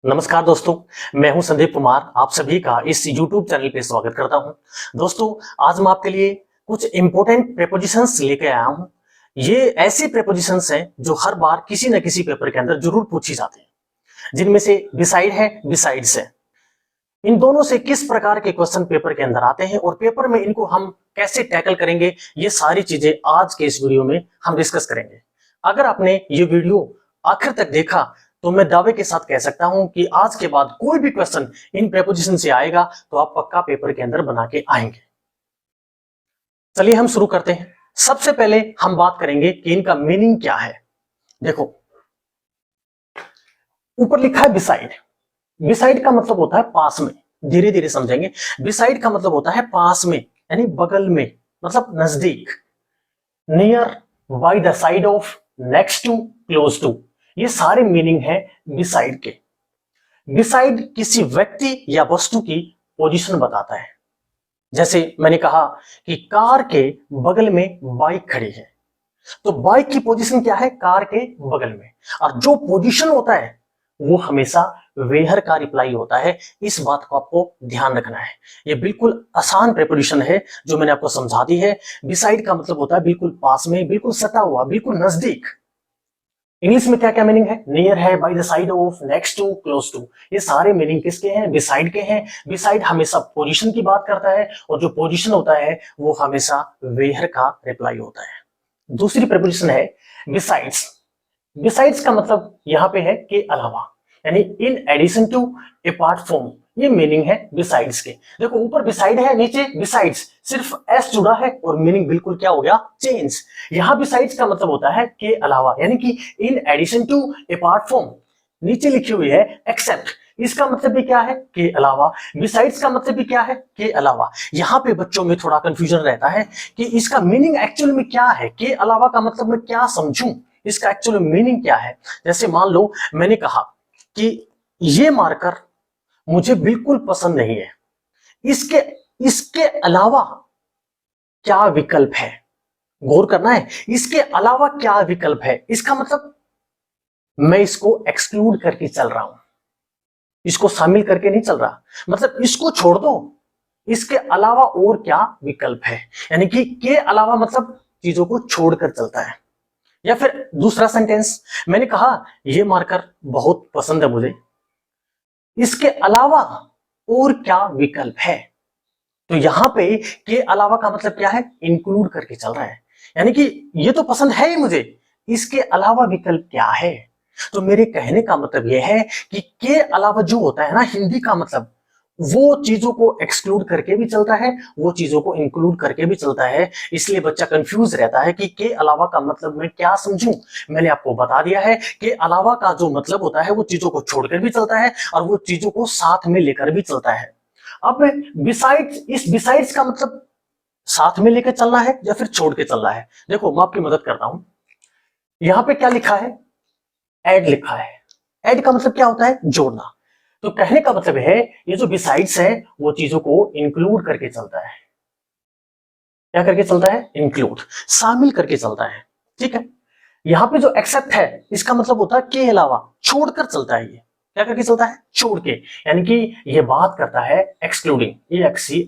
नमस्कार दोस्तों, मैं हूं संदीप कुमार। आप सभी का इस YouTube चैनल पे स्वागत करता हूं। दोस्तों, आज मैं आपके लिए कुछ इंपॉर्टेंट प्रीपोजिशंस लेके आया हूं। ये ऐसी प्रीपोजिशंस हैं जो हर बार किसी न किसी पेपर के अंदर जरूर पूछी जाती हैं, जिनमें से बिसाइड है, बिसाइड्स है। इन दोनों से किस प्रकार के क्वेश्चन पेपर के अंदर आते हैं और पेपर में इनको हम कैसे टैकल करेंगे, ये सारी चीजें आज के इस वीडियो में हम डिस्कस करेंगे। अगर आपने ये वीडियो आखिर तक देखा तो मैं दावे के साथ कह सकता हूं कि आज के बाद कोई भी क्वेश्चन इन प्रीपोजिशन से आएगा तो आप पक्का पेपर के अंदर बना के आएंगे। चलिए हम शुरू करते हैं। सबसे पहले हम बात करेंगे कि इनका मीनिंग क्या है। देखो, ऊपर लिखा है बिसाइड। बिसाइड का मतलब होता है पास में। धीरे धीरे समझेंगे। बिसाइड का मतलब होता है पास में, यानी बगल में, मतलब नजदीक। Near, by the side of, next to, close to, ये सारे मीनिंग है बिसाइड के। बिसाइड किसी व्यक्ति या वस्तु की पोजीशन बताता है। जैसे मैंने कहा कि कार के बगल में बाइक खड़ी है, तो बाइक की पोजीशन क्या है? कार के बगल में। और जो पोजीशन होता है वो हमेशा वेयर का रिप्लाई होता है। इस बात को आपको ध्यान रखना है। ये बिल्कुल आसान प्रीपोजिशन है जो मैंने आपको समझा दी है। बिसाइड का मतलब होता है बिल्कुल पास में, बिल्कुल सटा हुआ, बिल्कुल नजदीक। इंग्लिश में क्या क्या मीनिंग है? नियर है, by the side of, next to, close to, ये सारे मीनिंग किसके हैं? बिसाइड के हैं। बिसाइड हमेशा पोजीशन की बात करता है और जो पोजीशन होता है वो हमेशा वेयर का रिप्लाई होता है। दूसरी प्रीपोजिशन है बिसाइड्स। बिसाइड्स का मतलब यहां पे है के अलावा, यानी in addition to, apart from, ये मीनिंग है बिसाइड्स के। देखो, ऊपर बिसाइड है, नीचे बिसाइड्स, सिर्फ एस जुड़ा है और मीनिंग बिल्कुल क्या हो गया? चेंज। यहां बिसाइड्स का मतलब होता है के अलावा, यानी कि in addition to, apart from. नीचे लिखी हुई है एक्सेप्ट, इसका मतलब भी क्या है? के अलावा। बिसाइड्स का मतलब भी क्या है? के अलावा। यहां पे बच्चों में थोड़ा कंफ्यूजन रहता है कि इसका मीनिंग एक्चुअल में क्या है, के अलावा का मतलब मैं क्या समझूं, इसका एक्चुअल मीनिंग क्या है। जैसे मान लो मैंने कहा कि ये मार्कर मुझे बिल्कुल पसंद नहीं है, इसके इसके अलावा क्या विकल्प है? गौर करना है, इसके अलावा क्या विकल्प है। इसका मतलब मैं इसको एक्सक्लूड करके चल रहा हूं, इसको शामिल करके नहीं चल रहा। मतलब इसको छोड़ दो, इसके अलावा और क्या विकल्प है। यानी कि के अलावा मतलब चीजों को छोड़कर चलता है। या फिर दूसरा सेंटेंस, मैंने कहा ये मार्कर बहुत पसंद है मुझे, इसके अलावा और क्या विकल्प है। तो यहां पे के अलावा का मतलब क्या है? इंक्लूड करके चल रहा है। यानी कि ये तो पसंद है ही मुझे, इसके अलावा विकल्प क्या है। तो मेरे कहने का मतलब यह है कि के अलावा जो होता है ना, हिंदी का मतलब, वो चीजों को एक्सक्लूड करके भी चलता है, वो चीजों को इंक्लूड करके भी चलता है। इसलिए बच्चा कंफ्यूज रहता है कि के अलावा का मतलब मैं क्या समझूं। मैंने आपको बता दिया है कि अलावा का जो मतलब होता है वो चीजों को छोड़कर भी चलता है और वो चीजों को साथ में लेकर भी चलता है। अब बिसाइड्स, इस बिसाइड्स का मतलब साथ में लेकर चलना है या फिर छोड़ के चलना है। देखो, मैं आपकी मदद करता हूं। यहां पे क्या लिखा है? एड लिखा है। एड का मतलब क्या होता है? जोड़ना। तो कहने का मतलब है ये जो बिसाइड्स है वो चीजों को इंक्लूड करके चलता है। क्या करके चलता है? इंक्लूड, शामिल करके चलता है। ठीक है। यहां पे जो एक्सेप्ट है इसका मतलब होता है के अलावा, छोड़कर चलता है। ये क्या करके चलता है? छोड़ के। यानी कि ये बात करता है एक्सक्लूडिंग, EXCLUDING।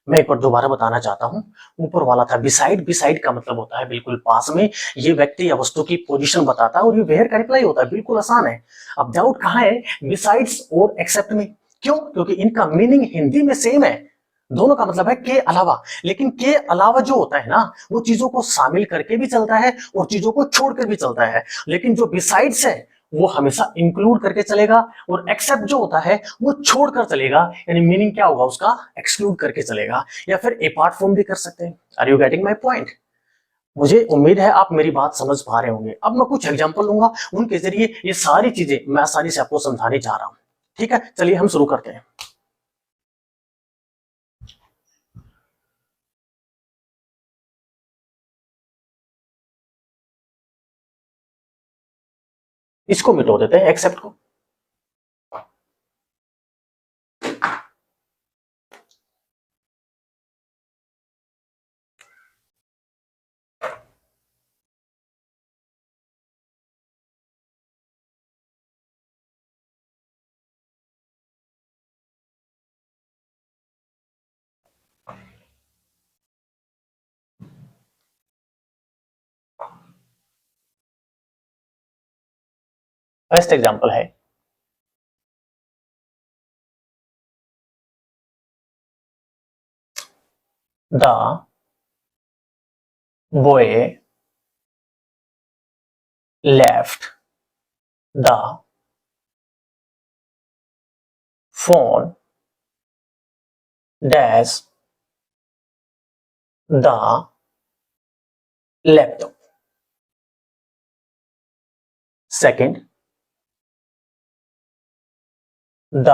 मैं एक बार दोबारा बताना चाहता हूं। ऊपर वाला था बिसाइड। बिसाइड का मतलब होता है बिल्कुल पास में, ये व्यक्ति या वस्तु की पोजीशन बताता है और ये वेयर का रिप्लाई होता है। बिल्कुल आसान है। अब डाउट कहां है? बिसाइड्स और एक्सेप्ट में। क्यों? क्योंकि इनका मीनिंग हिंदी में सेम है। दोनों का मतलब है के अलावा, लेकिन के अलावा जो होता है ना, वो चीजों को शामिल करके भी चलता है और चीजों को छोड़कर भी चलता है। लेकिन जो बिसाइड्स है वो हमेशा इंक्लूड करके चलेगा और एक्सेप्ट जो होता है वो छोड़कर चलेगा। यानी मीनिंग क्या होगा उसका? एक्सक्लूड करके चलेगा या फिर अपार्ट फ्रॉम भी कर सकते हैं। Are you getting my point? मुझे उम्मीद है आप मेरी बात समझ पा रहे होंगे। अब मैं कुछ एग्जांपल लूंगा, उनके जरिए ये सारी चीजें मैं आसानी से आपको समझाने जा रहा हूं। ठीक है, चलिए हम शुरू करते हैं। इसको मिटो देते हैं, एक्सेप्ट को। फर्स्ट एग्जांपल है the boy left the phone dash the laptop. Second, the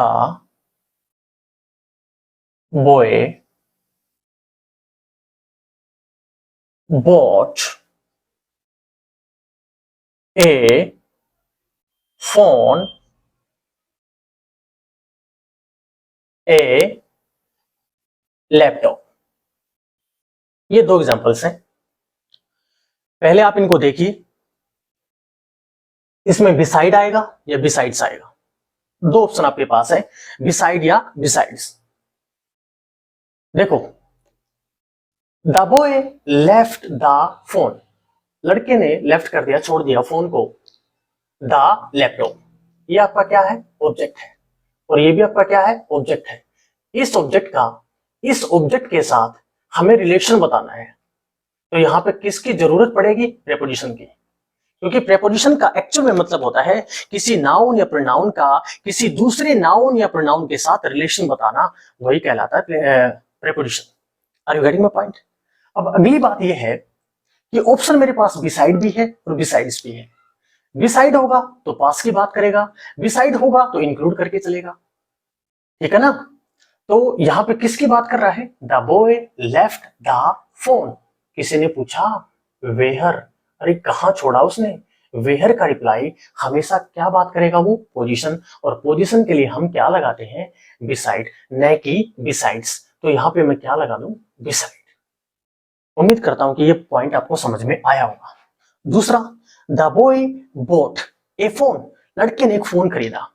boy bought a phone, a laptop. ये दो एग्जांपल्स हैं। पहले आप इनको देखिए, इसमें बिसाइड आएगा या बिसाइड्स आएगा। दो ऑप्शन आपके पास है, बिसाइड या बिसाइड्स। देखो, the boy left the phone, लड़के ने लेफ्ट कर दिया, छोड़ दिया फोन को, द लैपटॉप। ये आपका क्या है? ऑब्जेक्ट है, और ये भी आपका क्या है? ऑब्जेक्ट है। इस ऑब्जेक्ट के साथ हमें रिलेशन बताना है, तो यहां पे किसकी जरूरत पड़ेगी? प्रेपोजिशन की, क्योंकि प्रेपोजिशन का एक्चुअल में मतलब होता है किसी नाउन या प्रोनाउन का किसी दूसरे नाउन या प्रोनाउन के साथ रिलेशन बताना, वही कहलाता है preposition. Are you getting my point? अब अगली बात यह है कि ऑप्शन मेरे पास बिसाइड भी है और बिसाइड्स भी है। बिसाइड होगा तो पास की बात करेगा, बिसाइड होगा तो इंक्लूड करके चलेगा, ठीक है ना? तो यहां पे किसकी बात कर रहा है? The boy left the phone. किसी ने पूछा वेयर, अरे कहां छोड़ा उसने? वेयर का रिप्लाई हमेशा क्या बात करेगा? वो पोजीशन, और पोजीशन के लिए हम क्या लगाते हैं? बिसाइड, न कि बिसाइड्स। तो यहां पे मैं क्या लगा दूं? बिसाइड। उम्मीद करता हूं कि ये पॉइंट आपको समझ में आया होगा। दूसरा, the boy boat A phone, लड़के ने एक फोन खरीदा,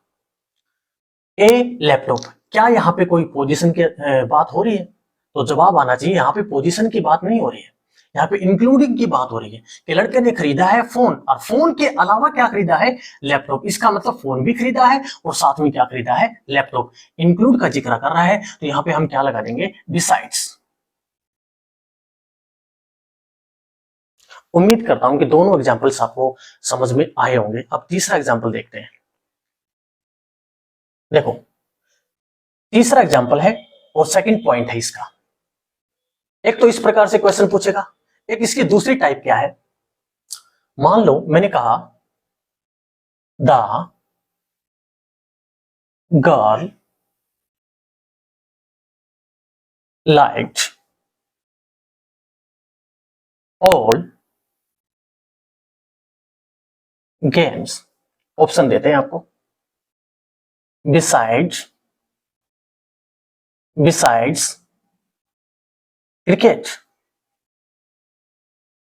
ए लैपटॉप। क्या यहाँ पे कोई पोजीशन की बात हो रही है? तो जवाब आना चाहिए यहाँ पे पोजीशन की बात नहीं हो रही है, यहाँ पे इंक्लूडिंग की बात हो रही है कि लड़के ने खरीदा है फोन, और फोन के अलावा क्या खरीदा है? लैपटॉप। इसका मतलब फोन भी खरीदा है और साथ में क्या खरीदा है? लैपटॉप। इंक्लूड का जिक्र कर रहा है, तो यहाँ पे हम क्या लगा देंगे? बिसाइड्स। उम्मीद करता हूं कि दोनों एग्जाम्पल्स आपको समझ में आए होंगे। अब तीसरा एग्जाम्पल देखते हैं। देखो, तीसरा एग्जाम्पल है और सेकंड पॉइंट है इसका। एक तो इस प्रकार से क्वेश्चन पूछेगा, एक इसकी दूसरी टाइप क्या है? मान लो मैंने कहा the girl liked all games. Option देते हैं आपको, बिसाइड्स क्रिकेट।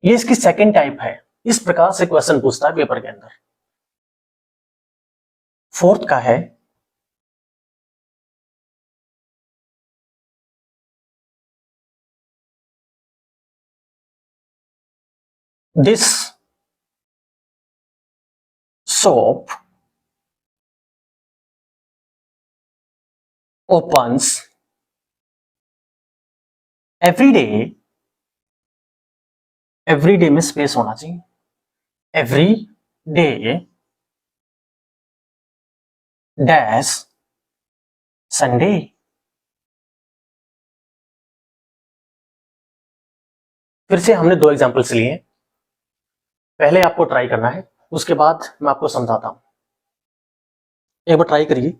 ये इसकी सेकंड टाइप है। इस प्रकार से क्वेश्चन पूछता है पेपर के अंदर। फोर्थ का है this shop opens every day, every day में स्पेस होना चाहिए, एवरी डे डैश संडे। फिर से हमने दो एग्जांपल्स लिए, पहले आपको ट्राई करना है, उसके बाद मैं आपको समझाता हूं। एक बार ट्राई करिए।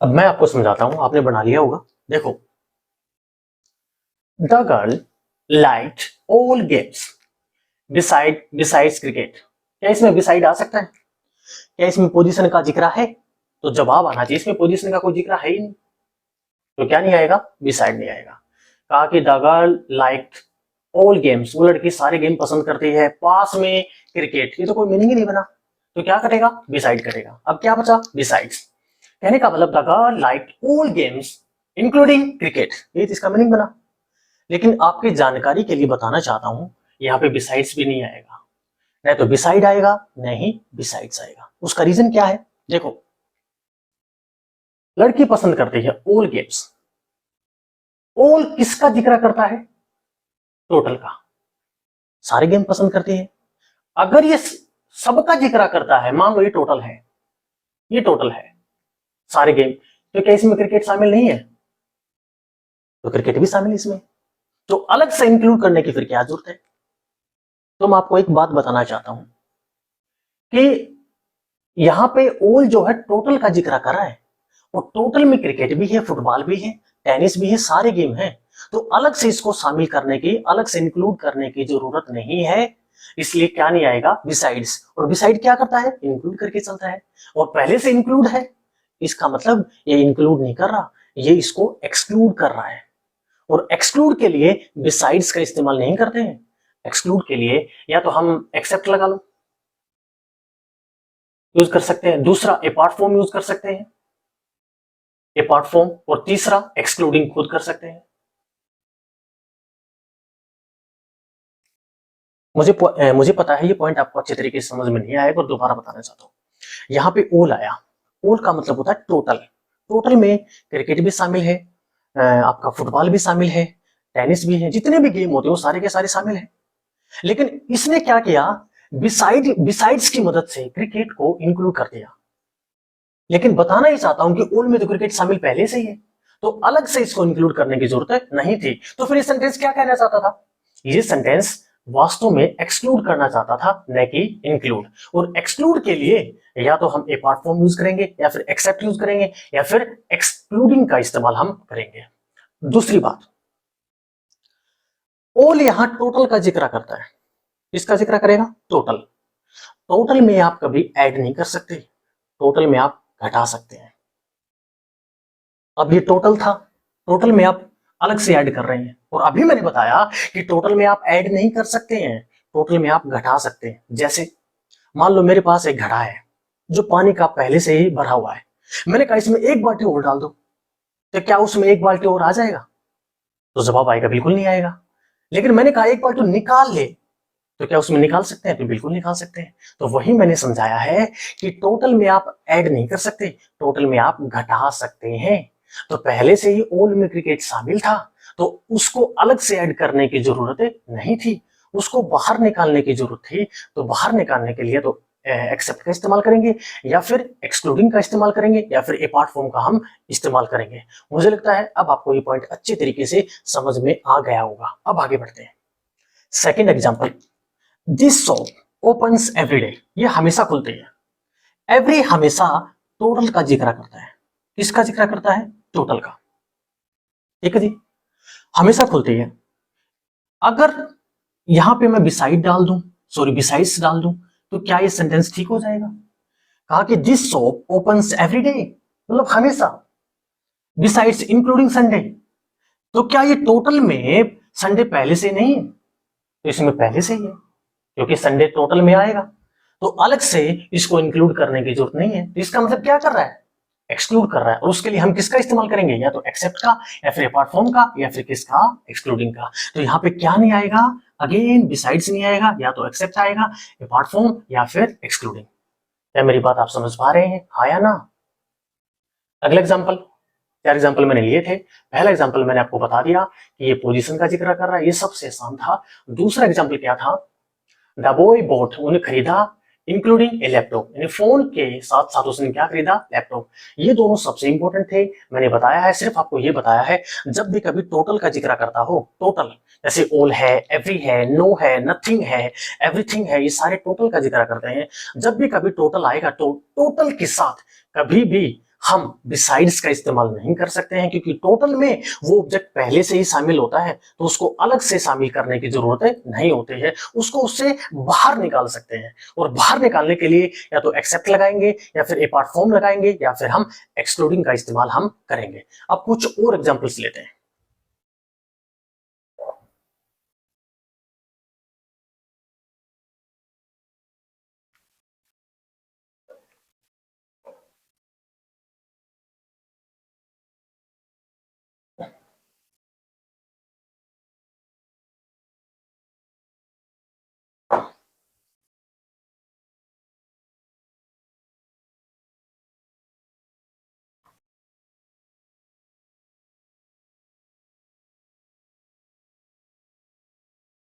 अब मैं आपको समझाता हूं, आपने बना लिया होगा। देखो, the girl liked all games besides cricket. क्या इसमें बिसाइड आ सकता है? क्या इसमें पोजीशन का जिक्र है? तो जवाब आना चाहिए इसमें पोजीशन का कोई जिक्र है ही नहीं, तो क्या नहीं आएगा? बिसाइड नहीं आएगा। कहा कि the girl like all games, वो लड़की सारे गेम पसंद करती है, पास में क्रिकेट, ये तो कोई मीनिंग ही नहीं बना, तो क्या कटेगा, बिसाइड कटेगा। अब क्या बचा, बिसाइड्स। कहने का मतलब the girl like all games including cricket, ये तो इसका मीनिंग बना। लेकिन आपकी जानकारी के लिए बताना चाहता हूं, यहाँ पे बिसाइड्स भी नहीं आएगा, नहीं तो बिसाइड आएगा, नहीं बिसाइड्स आएगा। उसका रीजन क्या है, देखो, लड़की पसंद करती है ऑल गेम्स, ऑल किसका जिक्र करता है, टोटल का, सारे गेम पसंद करती है। अगर ये सबका जिक्र करता है, मान लो ये टोटल है, ये टोटल है सारे गेम, तो क्या इसमें क्रिकेट शामिल नहीं है, तो क्रिकेट भी शामिल इसमें, तो अलग से इंक्लूड करने की फिर क्या जरूरत है। तो मैं आपको एक बात बताना चाहता हूं कि यहां पे ऑल जो है टोटल का जिक्र कर रहा है, और टोटल में क्रिकेट भी है, फुटबॉल भी है, टेनिस भी है, सारे गेम हैं, तो अलग से इसको शामिल करने की, अलग से इंक्लूड करने की जरूरत नहीं है। इसलिए क्या नहीं आएगा, बिसाइड्स। और बिसाइड क्या करता है, इंक्लूड करके चलता है, और पहले से इंक्लूड है, इसका मतलब ये इंक्लूड नहीं कर रहा, ये इसको एक्सक्लूड कर रहा है। और एक्सक्लूड के लिए बिसाइड्स का इस्तेमाल नहीं करते हैं, एक्सक्लूड के लिए या तो हम एक्सेप्ट लगा लो, यूज कर सकते हैं, दूसरा अपार्ट फ्रॉम यूज कर सकते हैं, अपार्ट फ्रॉम, और तीसरा एक्सक्लूडिंग खुद कर सकते हैं। मुझे पता है ये पॉइंट आपको अच्छे तरीके से समझ में नहीं आएगा, और दोबारा बताना चाहता हूं। यहाँ पे ओल आया, ओल का मतलब होता है टोटल, टोटल में क्रिकेट भी शामिल है, आपका फुटबॉल भी शामिल है, टेनिस भी है, जितने भी गेम होते हैं वो सारे के सारे शामिल हैं। लेकिन इसने क्या किया, बिसाइड्स की मदद से क्रिकेट को इंक्लूड कर दिया। लेकिन बताना ही चाहता हूं कि ओल में तो क्रिकेट शामिल पहले से ही है, तो अलग से इसको इंक्लूड करने की जरूरत नहीं थी। तो फिर ये सेंटेंस क्या कहना चाहता था, ये सेंटेंस वास्तव में एक्सक्लूड करना चाहता था, न कि इंक्लूड। और एक्सक्लूड के लिए या तो हम अपार्ट फ्रॉम यूज करेंगे, या फिर एक्सेप्ट यूज करेंगे, या फिर एक्सक्लूडिंग का इस्तेमाल हम करेंगे। दूसरी बात, ऑल यहां टोटल का जिक्र करता है, किसका जिक्र करेगा, टोटल। टोटल में आप कभी ऐड नहीं कर सकते, टोटल में आप घटा सकते हैं। अब ये टोटल था, टोटल में आप अलग से ऐड कर रहे हैं, और अभी मैंने बताया कि टोटल में आप ऐड नहीं कर सकते हैं, टोटल में आप घटा सकते हैं। जैसे मान लो मेरे पास एक घड़ा है जो पानी का पहले से ही भरा हुआ है, मैंने कहा इसमें एक बाल्टी और डाल दो, तो क्या उसमें एक बाल्टी और आ जाएगा, तो जवाब आएगा बिल्कुल नहीं आएगा। लेकिन मैंने कहा एक बाल्टी निकाल ले, तो क्या उसमें निकाल सकते हैं, तो बिल्कुल निकाल सकते हैं। तो वही मैंने समझाया है कि टोटल में आप ऐड नहीं कर सकते, टोटल में आप घटा सकते हैं। तो पहले से ही ऑल में क्रिकेट शामिल था, तो उसको अलग से ऐड करने की जरूरत नहीं थी, उसको बाहर निकालने की जरूरत थी। तो बाहर निकालने के लिए तो एक्सेप्ट का इस्तेमाल करेंगे, या फिर एक्सक्लूडिंग का इस्तेमाल करेंगे, या फिर अपार्ट फ्रॉम का हम इस्तेमाल करेंगे। मुझे लगता है अब आपको ये पॉइंट अच्छे तरीके से समझ में आ गया होगा। अब आगे बढ़ते हैं। Second example, this shop opens every day, ये हमेशा खुलते हैं। एवरी हमेशा टोटल का जिक्र करता है, किसका जिक्र करता है, टोटल का, ठीक है जी, हमेशा खुलती है। अगर यहां पे मैं बिसाइड डाल दूं, सॉरी बिसाइड्स डाल दूं, तो क्या ये सेंटेंस ठीक हो जाएगा। कहा कि this shop opens every day, मतलब हमेशा, बिसाइड्स इंक्लूडिंग संडे, तो क्या ये टोटल में संडे पहले से नहीं है, तो इसमें पहले से ही है, क्योंकि संडे टोटल में आएगा, तो अलग से इसको इंक्लूड करने की जरूरत नहीं है। तो इसका मतलब क्या कर रहा है, एक्सक्लूड कर रहा है। और उसके लिए हम किसका इस्तेमाल करेंगे, या तो एक्सेप्ट का, या फिर अपार्ट फ्रॉम का, या फिर किसका, एक्सक्लूडिंग का। तो यहाँ पे क्या नहीं आएगा, अगेन बिसाइड्स नहीं आएगा, या तो एक्सेप्ट आएगा, अपार्ट फ्रॉम, या फिर एक्सक्लूडिंग। क्या मेरी बात आप समझ पा रहे हैं, हाँ या ना। अगला एग्जाम्पल, चार एग्जाम्पल मैंने लिए थे। पहला एग्जाम्पल मैंने आपको बता दिया कि ये पोजीशन का जिक्र कर रहा है, ये सबसे आसान था। दूसरा एग्जाम्पल क्या था, द बॉय बॉट, उन्हें खरीदा, इंक्लूडिंग ए लैपटॉप, यानी फोन के साथ साथ उसने क्या खरीदा, लैपटॉप। ये दोनों सबसे इंपॉर्टेंट थे, मैंने बताया है, सिर्फ आपको ये बताया है जब भी कभी टोटल का जिक्र करता हो, टोटल, जैसे ऑल है, एवरी है, नो है, नथिंग है, एवरीथिंग है, ये सारे टोटल का जिक्र करते हैं। जब भी कभी टोटल आएगा तो टोटल के साथ कभी भी हम बिसाइड्स का इस्तेमाल नहीं कर सकते हैं, क्योंकि टोटल में वो ऑब्जेक्ट पहले से ही शामिल होता है, तो उसको अलग से शामिल करने की जरूरत नहीं होती है, उसको उससे बाहर निकाल सकते हैं। और बाहर निकालने के लिए या तो एक्सेप्ट लगाएंगे, या फिर अपार्ट फ्रॉम लगाएंगे, या फिर हम एक्सक्लूडिंग का इस्तेमाल हम करेंगे। अब कुछ और एग्जांपल्स लेते हैं।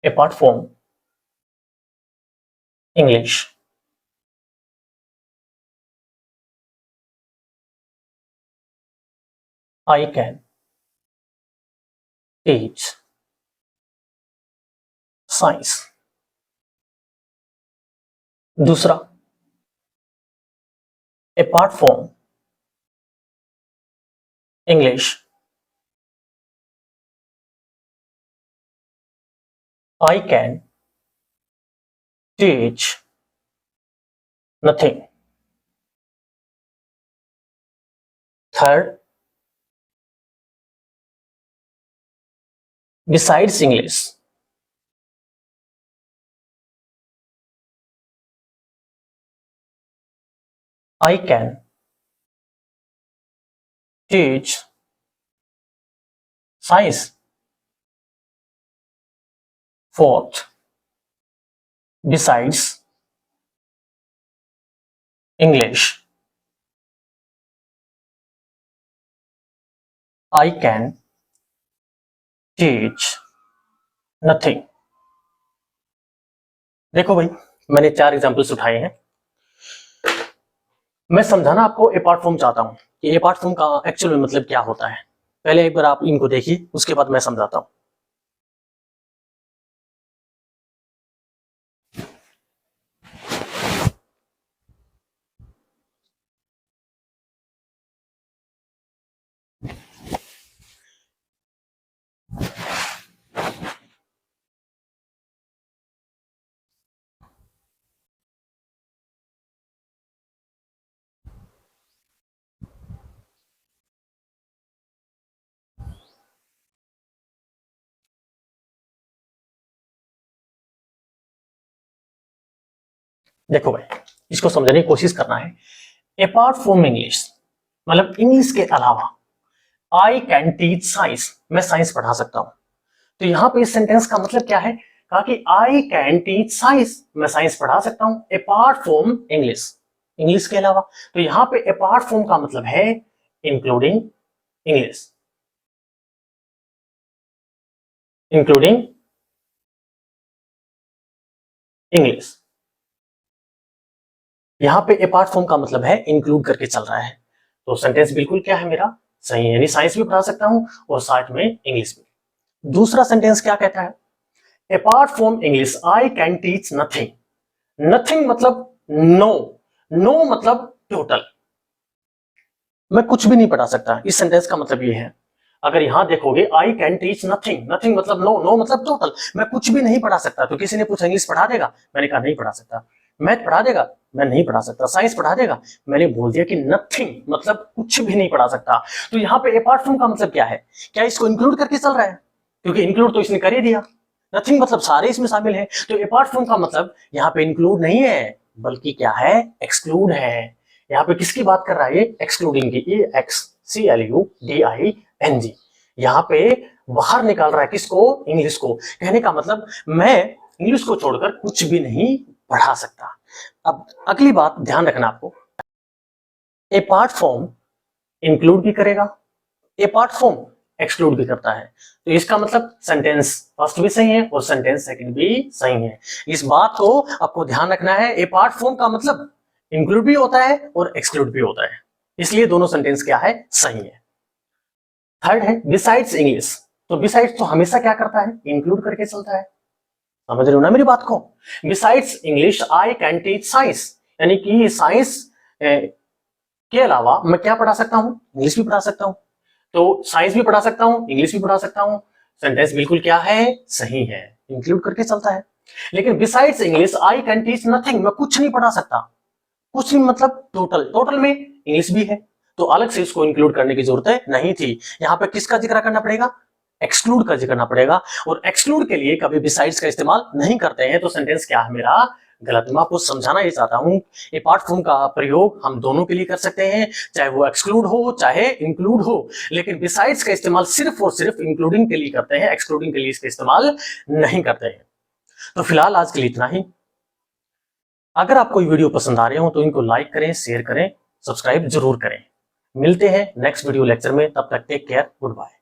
apart from English, I can teach science. दूसरा, apart from English, I can teach nothing. Third, besides English, I can teach science. Fourth, besides English, I can teach nothing. देखो भाई, मैंने 4 एग्जांपल्स उठाए हैं। मैं समझाना आपको अपार्ट फ्रॉम चाहता हूं कि अपार्ट फ्रॉम का एक्चुअल में मतलब क्या होता है। पहले एक बार आप इनको देखिए, उसके बाद मैं समझाता हूं। देखो भाई, इसको समझने की कोशिश करना है। अपार्ट फ्रॉम इंग्लिश मतलब इंग्लिश के अलावा आई कैन टीच साइंस, मैं साइंस पढ़ा सकता हूं। तो यहां पे इस सेंटेंस का मतलब क्या है? कहा कि आई कैन टीच साइंस, मैं साइंस पढ़ा सकता हूं अपार्ट फ्रॉम इंग्लिश, इंग्लिश के अलावा। तो यहां पे अपार्ट फ्रॉम का मतलब है इंक्लूडिंग इंग्लिश, इंक्लूडिंग इंग्लिश। यहां पे अपार्ट फ्रॉम का मतलब है इंक्लूड करके चल रहा है। तो सेंटेंस बिल्कुल क्या है मेरा? सही है, यानी साइंस भी पढ़ा सकता हूं और साथ में इंग्लिश भी। दूसरा सेंटेंस क्या कहता है? Apart from English I can teach nothing. Nothing मतलब नो, नो मतलब टोटल, मैं कुछ भी नहीं पढ़ा सकता। इस सेंटेंस का मतलब ये है। अगर यहां देखोगे I can teach nothing, nothing मतलब नो, नो मतलब टोटल, मैं कुछ भी नहीं पढ़ा सकता। तो किसी ने पूछा इंग्लिश पढ़ा देगा, मैंने कहा नहीं पढ़ा सकता। मैथ पढ़ा देगा, मैं नहीं पढ़ा सकता। साइंस पढ़ा देगा, मैंने बोल दिया कि नथिंग मतलब कुछ भी नहीं पढ़ा सकता। तो यहाँ पे अपार्ट फ्रॉम का मतलब क्या है? क्या इसको इंक्लूड करके चल रहा है? क्योंकि इंक्लूड तो इसने कर ही दिया। नथिंग मतलब सारे इसमें शामिल है। तो अपार्ट फ्रॉम का मतलब यहाँ पे इंक्लूड नहीं है, बल्कि क्या है? एक्सक्लूड है। यहाँ पे किसकी बात कर रहा है? एक्सक्लूडिंग की, EXCLUDING। यहाँ पे बाहर निकाल रहा है किसको? इंग्लिश को। कहने का मतलब मैं इंग्लिश को छोड़कर कुछ भी नहीं पढ़ा सकता। अब अगली बात ध्यान रखना आपको, अपार्ट फ्रॉम इंक्लूड भी करेगा, अपार्ट फ्रॉम एक्सक्लूड भी करता है। तो इसका मतलब सेंटेंस फर्स्ट भी सही है और सेंटेंस सेकंड भी सही है। इस बात को आपको ध्यान रखना है। अपार्ट फ्रॉम का मतलब इंक्लूड भी होता है और एक्सक्लूड भी होता है, इसलिए दोनों सेंटेंस क्या है? सही है। थर्ड है बिसाइड्स इंग्लिश। तो बिसाइड्स तो हमेशा क्या करता है? इंक्लूड करके चलता है। समझ रहे हो ना मेरी बात को? Besides English I can teach science, यानी कि साइंस के अलावा मैं क्या पढ़ा सकता हूं? इंग्लिश भी पढ़ा सकता हूं। तो साइंस भी पढ़ा सकता हूं, इंग्लिश भी पढ़ा सकता हूं। सेंटेंस बिल्कुल क्या है? सही है, इंक्लूड करके चलता है। लेकिन besides English I can teach nothing, मैं कुछ नहीं पढ़ा सकता। कुछ नहीं मतलब टोटल, टोटल में इंग्लिश भी है, तो अलग से इसको इंक्लूड करने की जरूरत नहीं थी। यहां पे किसका जिक्र करना पड़ेगा? एक्सक्लूड का जिक्र करना पड़ेगा। और एक्सक्लूड के लिए कभी बिसाइड्स का इस्तेमाल नहीं करते हैं। तो सेंटेंस क्या है मेरा? गलत। मैं आपको समझाना ये चाहता हूं, अपार्ट फ्रॉम का प्रयोग हम दोनों के लिए कर सकते हैं, चाहे वो एक्सक्लूड हो चाहे इंक्लूड हो। लेकिन बिसाइड्स का इस्तेमाल सिर्फ और सिर्फ इंक्लूडिंग के लिए करते हैं, एक्सक्लूडिंग के लिए इसका इस्तेमाल नहीं करते हैं। तो फिलहाल आज के लिए इतना ही। अगर आपको ये वीडियो पसंद आ रहे हो तो इनको लाइक करें, शेयर करें, सब्सक्राइब जरूर करें। मिलते हैं नेक्स्ट वीडियो लेक्चर में, तब तक टेक केयर, गुड बाय।